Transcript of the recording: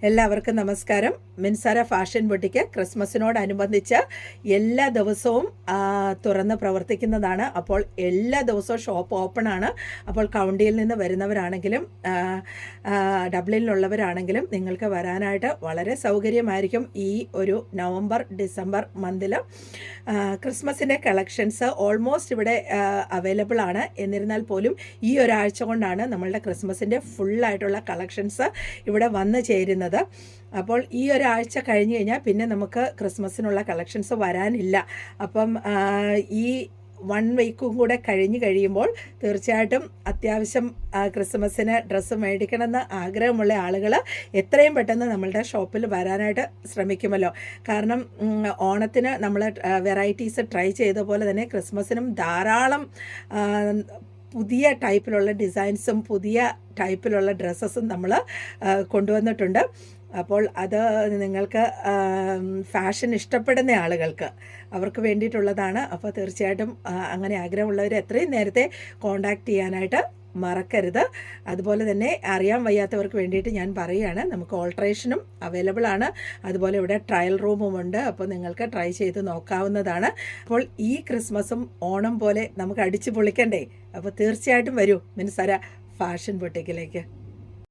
എല്ലാവർക്കും നമസ്കാരം. Minsara fashion boutique ക്രിസ്മസിനോടനുബന്ധിച്ച് എല്ലാ ദിവസവും തുറന്ന് പ്രവർത്തിക്കുന്നതാണ്. അപ്പോൾ എല്ലാ ദിവസവും ഷോപ്പ് ഓപ്പൺ ആണ്. അപ്പോൾ കൗണ്ടിയിൽ നിന്ന് വരുന്നവരാണെങ്കിലും ഡബ്ലിനിലുള്ളവരാണെങ്കിലും നിങ്ങൾക്ക് വരാനായിട്ട് വളരെ സൗകര്യമായിരിക്കും. ഈ ഒരു നവംബർ ഡിസംബർ മന്തിൽ ക്രിസ്മസിൻ്റെ കളക്ഷൻസ് ഓൾമോസ്റ്റ് ഇവിടെ അവൈലബിൾ ആണ്. എന്നിരുന്നാൽ പോലും ഈ ഒരാഴ്ച കൊണ്ടാണ് നമ്മളുടെ ക്രിസ്മസിൻ്റെ ഫുള്ളായിട്ടുള്ള കളക്ഷൻസ് ഇവിടെ വന്നു ചേരുന്നത്. അപ്പോൾ ഈ ഒരാഴ്ച കഴിഞ്ഞ് കഴിഞ്ഞാൽ പിന്നെ നമുക്ക് ക്രിസ്മസിനുള്ള കളക്ഷൻസ് വരാനില്ല. അപ്പം ഈ 1 വീക്കും കൂടെ കഴിയുമ്പോൾ തീർച്ചയായിട്ടും അത്യാവശ്യം ക്രിസ്മസിന് ഡ്രസ്സ് മേടിക്കണമെന്ന് ആഗ്രഹമുള്ള ആളുകൾ എത്രയും പെട്ടെന്ന് നമ്മളുടെ ഷോപ്പിൽ വരാനായിട്ട് ശ്രമിക്കുമല്ലോ. കാരണം ഓണത്തിന് നമ്മൾ വെറൈറ്റീസ് ട്രൈ ചെയ്ത പോലെ തന്നെ ക്രിസ്മസിനും ധാരാളം പുതിയ ടൈപ്പിലുള്ള ഡിസൈൻസും പുതിയ ടൈപ്പിലുള്ള ഡ്രസ്സസും നമ്മൾ കൊണ്ടുവന്നിട്ടുണ്ട്. അപ്പോൾ അത് നിങ്ങൾക്ക് ഫാഷൻ ഇഷ്ടപ്പെടുന്ന ആളുകൾക്ക് അവർക്ക് വേണ്ടിയിട്ടുള്ളതാണ്. അപ്പോൾ തീർച്ചയായിട്ടും അങ്ങനെ ആഗ്രഹമുള്ളവർ എത്രയും നേരത്തെ കോൺടാക്റ്റ് ചെയ്യാനായിട്ട് മറക്കരുത്. അതുപോലെ തന്നെ അറിയാൻ വയ്യാത്തവർക്ക് വേണ്ടിയിട്ട് ഞാൻ പറയുകയാണ്, നമുക്ക് ഓൾട്രേഷനും അവൈലബിൾ ആണ്. അതുപോലെ ഇവിടെ ട്രയൽ റൂമുമുണ്ട്. അപ്പോൾ നിങ്ങൾക്ക് ട്രൈ ചെയ്ത് നോക്കാവുന്നതാണ്. അപ്പോൾ ഈ ക്രിസ്മസും ഓണം പോലെ നമുക്ക് അടിച്ചു പൊളിക്കണ്ടേ? അപ്പോൾ തീർച്ചയായിട്ടും വരൂ മിൻസാര ഫാഷൻ ബൊട്ടിക്കിലേക്ക്.